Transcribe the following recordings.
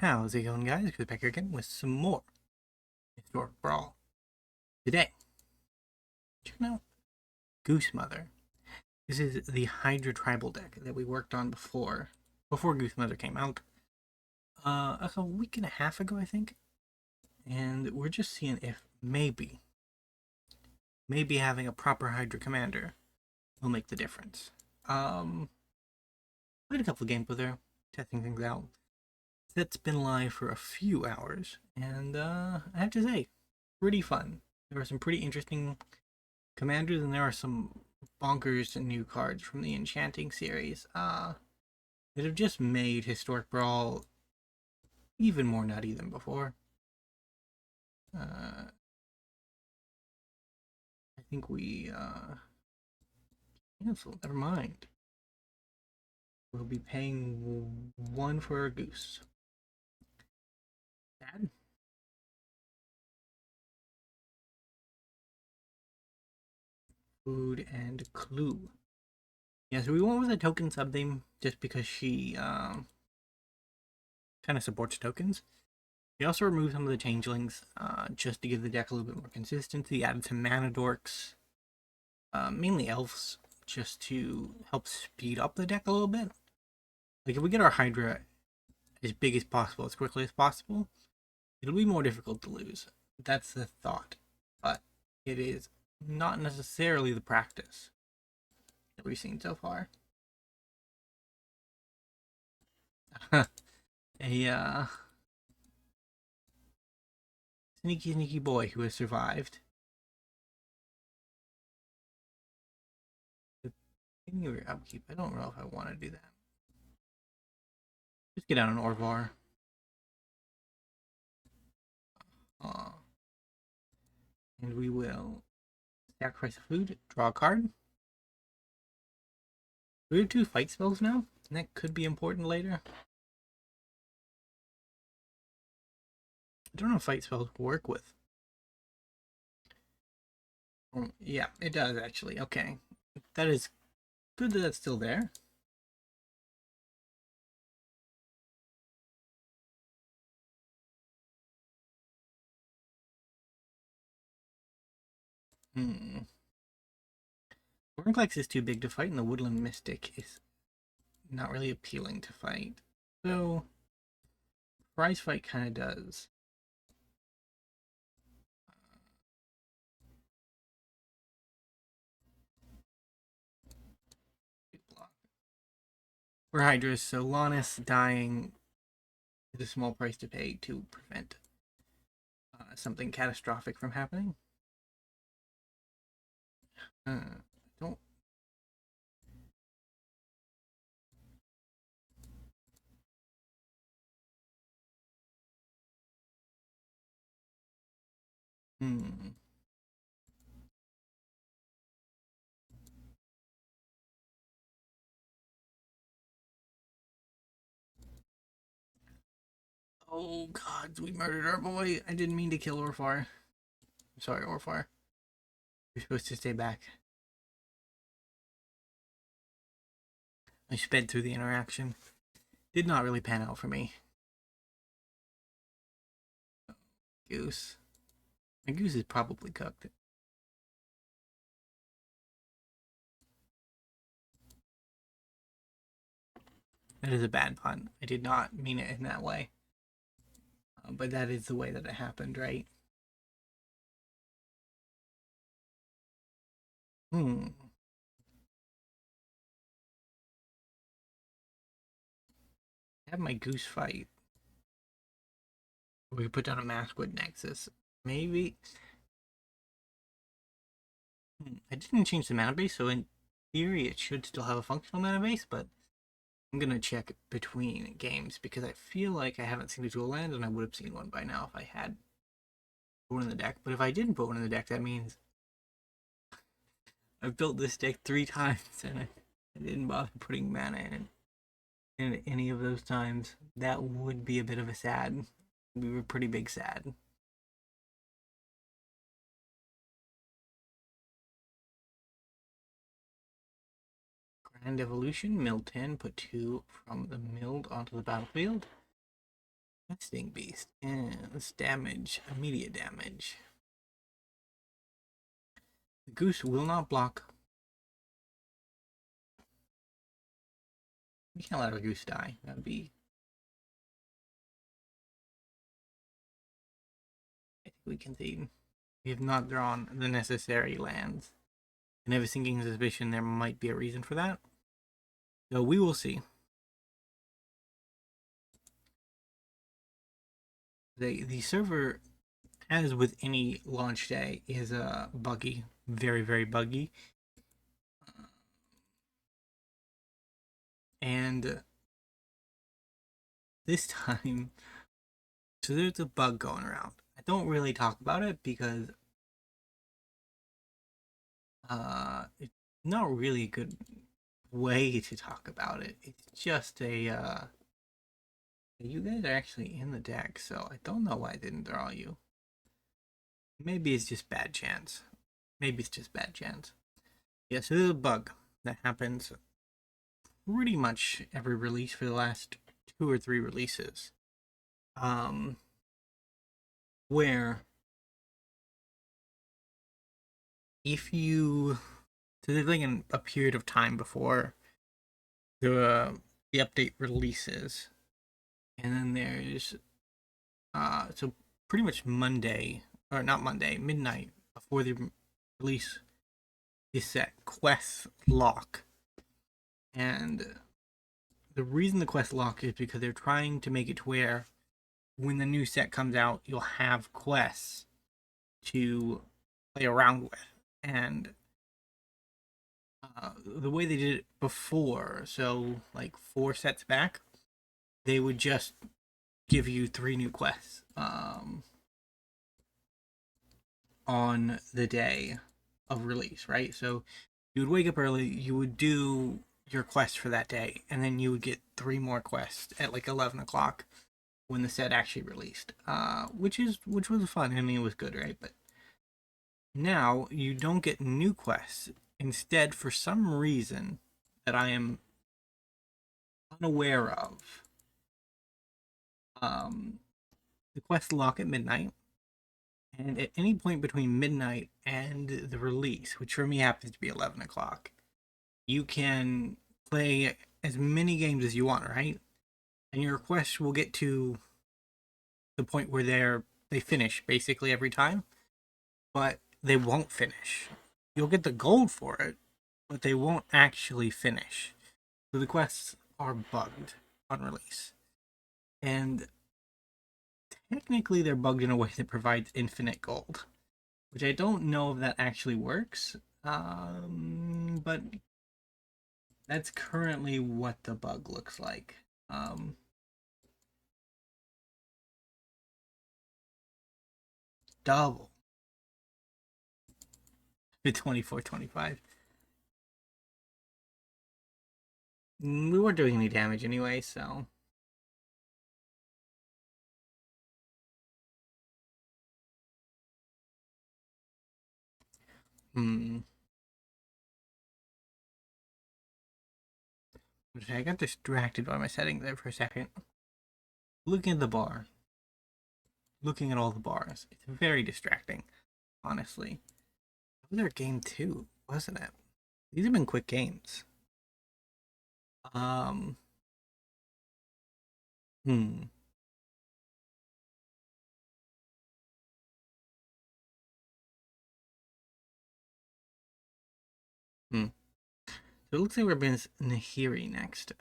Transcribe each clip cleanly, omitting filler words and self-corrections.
How's it going, guys? We're back here again with some more Historic Brawl. Today, check out Goose Mother. This is the Hydra tribal deck that we worked on before Goose Mother came out. A week and a half ago, I think. And we're just seeing if maybe having a proper Hydra commander will make the difference. Played a couple of games with her, testing things out. That's been live for a few hours, and I have to say, pretty fun. There are some pretty interesting commanders, and there are some bonkers new cards from the Enchanting series that have just made Historic Brawl even more nutty than before. I think we cancel. Never mind. We'll be paying one for a goose. Bad. Food and clue. Yeah, so we went with a token sub theme just because she kind of supports tokens. We also removed some of the changelings just to give the deck a little bit more consistency. Added some mana dorks, mainly elves, just to help speed up the deck a little bit. Like if we get our Hydra as big as possible, as quickly as possible, it'll be more difficult to lose. That's the thought, but it is not necessarily the practice that we've seen so far. A sneaky boy who has survived. Your upkeep. I don't know if I want to do that. Just get out an Orvar. And we will sacrifice a food, draw a card. We have 2 fight spells now, and that could be important later. I don't know if fight spells work with. Yeah, it does actually. Okay. That is good that that's still there. Vorinclex is too big to fight, and the Woodland Mystic is not really appealing to fight. So, prize fight kind of does. We're Hydras, so Lannis dying is a small price to pay to prevent something catastrophic from happening. Don't. Oh god, we murdered our boy. I didn't mean to kill Orfar. I'm sorry, Orfar. You're supposed to stay back. I sped through the interaction. Did not really pan out for me. Goose. My goose is probably cooked. That is a bad pun. I did not mean it in that way. But that is the way that it happened, right? I have my goose fight. We could put down a Maskwood Nexus. Maybe. I didn't change the mana base, so in theory it should still have a functional mana base, but I'm gonna check between games because I feel like I haven't seen a dual land, and I would have seen one by now if I had put one in the deck. But if I didn't put one in the deck, that means I've built this deck 3 times and I didn't bother putting mana in any of those times. That would be a bit of a sad. We were pretty big sad. Grand Evolution, mill 10, put 2 from the milled onto the battlefield. Nesting Beast. And let's damage. Immediate damage. The Goose will not block. We can't let our Goose die. That would be... I think we concede. We have not drawn the necessary lands. And I have a sinking suspicion there might be a reason for that. So we will see. The server, as with any launch day, is buggy. Very, very buggy. And this time, so there's a bug going around. I don't really talk about it because it's not really a good way to talk about it. It's just a you guys are actually in the deck, so I don't know why I didn't draw you. Maybe it's just bad chance. Maybe it's just bad chance. Yeah, so there's a bug that happens pretty much every release for the last 2 or 3 releases. Where if you... So there's like a period of time before the update releases. And then there's... so pretty much Monday, or not Monday, midnight before the release is set quest lock. And the reason the quest lock is because they're trying to make it to where when the new set comes out, you'll have quests to play around with. And the way they did it before, so like 4 sets back, they would just give you 3 new quests on the day of release, right? So you would wake up early, you would do your quest for that day, and then you would get 3 more quests at like 11 o'clock when the set actually released, which was fun. I mean, it was good, right? But now you don't get new quests. Instead, for some reason that I am unaware of, the quests lock at midnight, and at any point between midnight and the release, which for me happens to be 11 o'clock, you can play as many games as you want, right? And your quests will get to the point where they finish basically every time, but they won't finish. You'll get the gold for it, but they won't actually finish. So the quests are bugged on release. And technically they're bugged in a way that provides infinite gold, which I don't know if that actually works. But that's currently what the bug looks like. Double. 24-25. We weren't doing any damage anyway, so... I got distracted by my settings there for a second. Looking at the bar. Looking at all the bars. It's very distracting, honestly. That was our game 2, wasn't it? These have been quick games. Hmm. So it looks like we're against Nahiri next.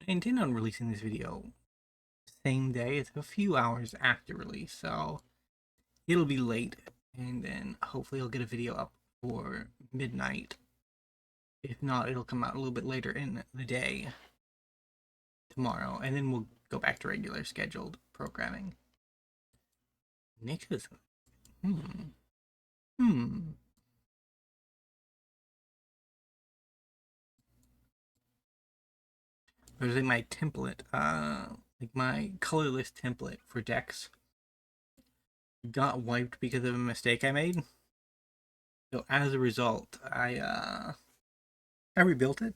I intend on releasing this video same day. It's a few hours after release, so it'll be late, and then hopefully I'll get a video up for midnight. If not, it'll come out a little bit later in the day tomorrow, and then we'll go back to regular scheduled programming. Nykthos. There's like my template, like my colorless template for decks got wiped because of a mistake I made. So as a result, I I rebuilt it.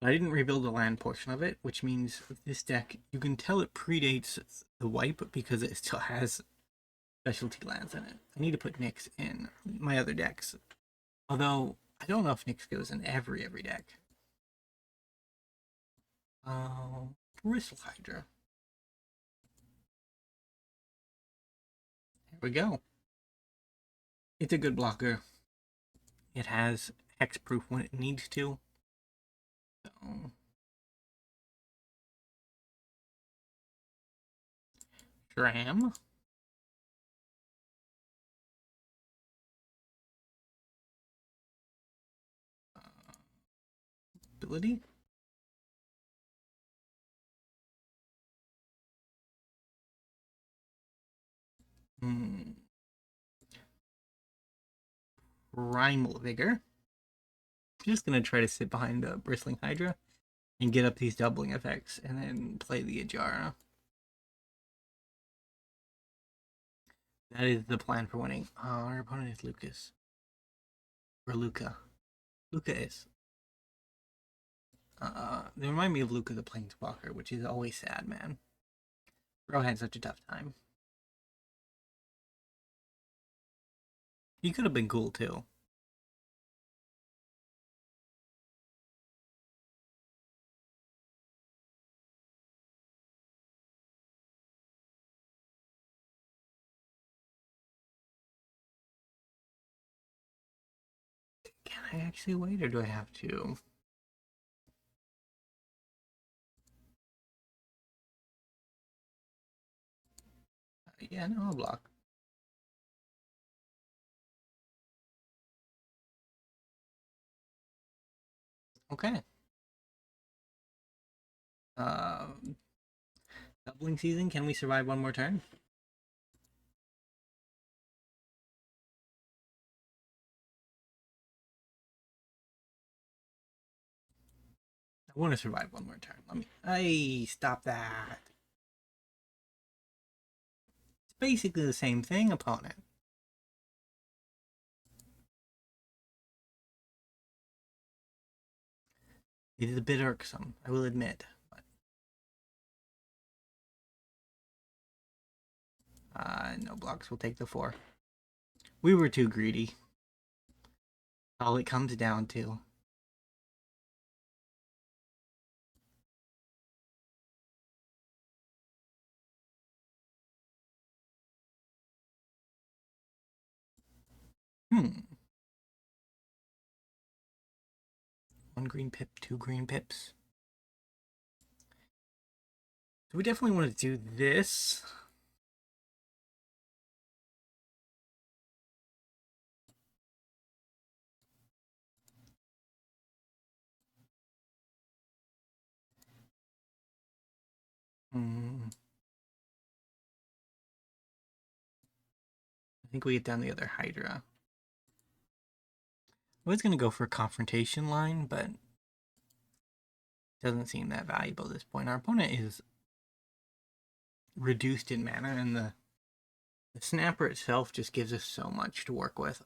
I didn't rebuild the land portion of it, which means this deck, you can tell it predates the wipe because it still has specialty lands in it. I need to put Nyx in my other decks. Although, I don't know if Nyx goes in every deck. Bristle Hydra. There we go. It's a good blocker. It has hexproof when it needs to. So, Shram. Ability. Primal Vigor. I'm just gonna try to sit behind a Bristling Hydra and get up these doubling effects and then play the Ajara. That is the plan for winning. Our opponent is Lucas. Or Luca. Luca is. They remind me of Luca the Planeswalker, which is always sad, man. Bro had such a tough time. He could have been cool too. Can I actually wait, or do I have to? Yeah, no, I'll block. Okay. Doubling season, can we survive one more turn? I want to survive one more turn. Let me. Hey, stop that. It's basically the same thing, opponent. It is a bit irksome, I will admit. But, no blocks, we'll take the 4. We were too greedy. All it comes down to. One green pip, 2 green pips. So we definitely want to do this. I think we get down the other Hydra. I was going to go for a confrontation line, but it doesn't seem that valuable at this point. Our opponent is reduced in mana, and the Snapper itself just gives us so much to work with.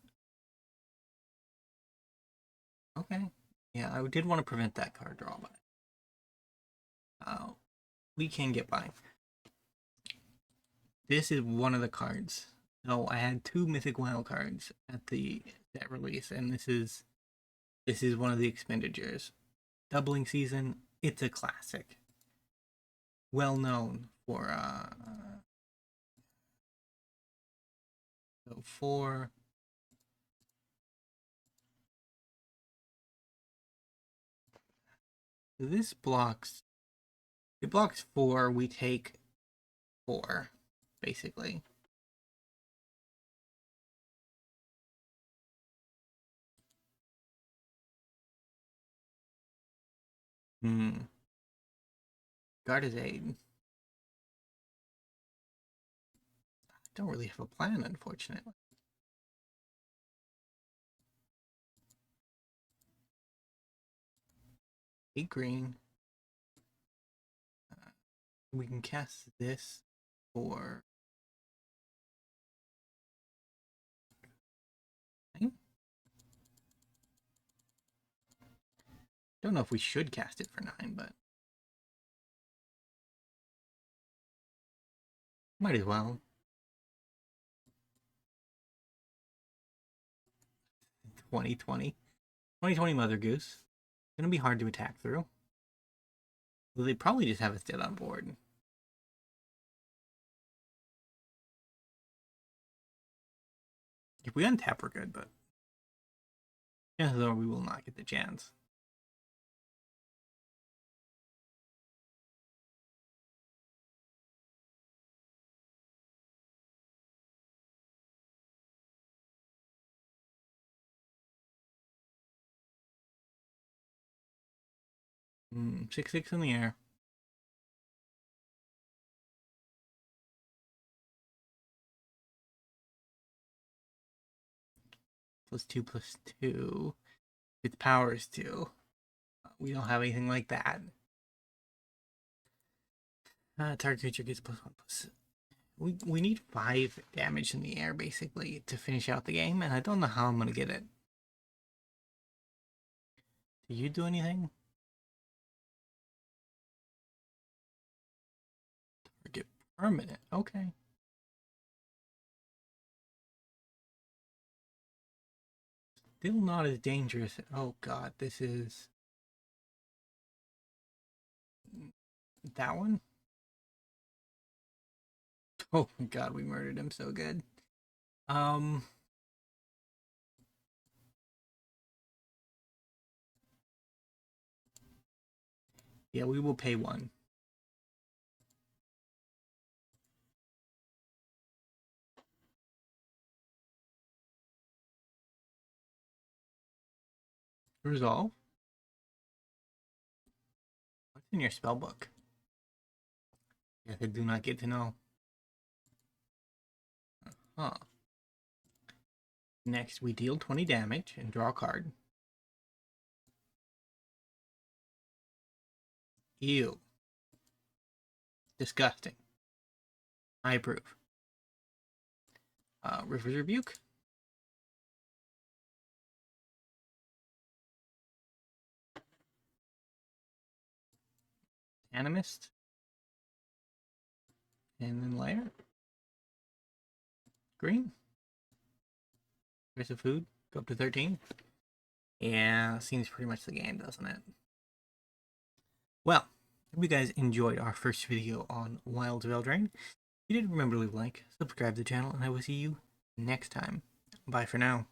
Okay. Yeah, I did want to prevent that card draw, but we can get by. This is one of the cards. So I had 2 Mythic Wild cards at the set release, and this is one of the expenditures. Doubling Season, it's a classic. Well known for so 4. This blocks. It blocks 4. We take 4, basically. Guard his aid. I don't really have a plan, unfortunately. 8 green. We can cast this for. Okay. don't know if we should cast it for 9, but might as well. 2020 Mother Goose. Gonna be hard to attack through. Well, they probably just have us dead on board. If we untap, we're good, but chances are we will not get the chance. Hmm, 6/6 in the air. +2/+2. Its power is 2. We don't have anything like that. Target creature gets +1/+. We need 5 damage in the air, basically, to finish out the game, and I don't know how I'm going to get it. Do you do anything? Target permanent. Okay. Still not as dangerous. Oh god, this is... that one? Oh my god, we murdered him so good. Yeah, we will pay 1. Resolve? What's in your spellbook? Yeah, I do not get to know. Huh. Next, we deal 20 damage and draw a card. Ew. Disgusting. I approve. River's Rebuke. Animist. And then Lair. Green. There's a food. Go up to 13. Yeah, seems pretty much the game, doesn't it? Well, hope you guys enjoyed our first video on Wilds of Eldraine. If you did, remember to leave a like, subscribe to the channel, and I will see you next time. Bye for now.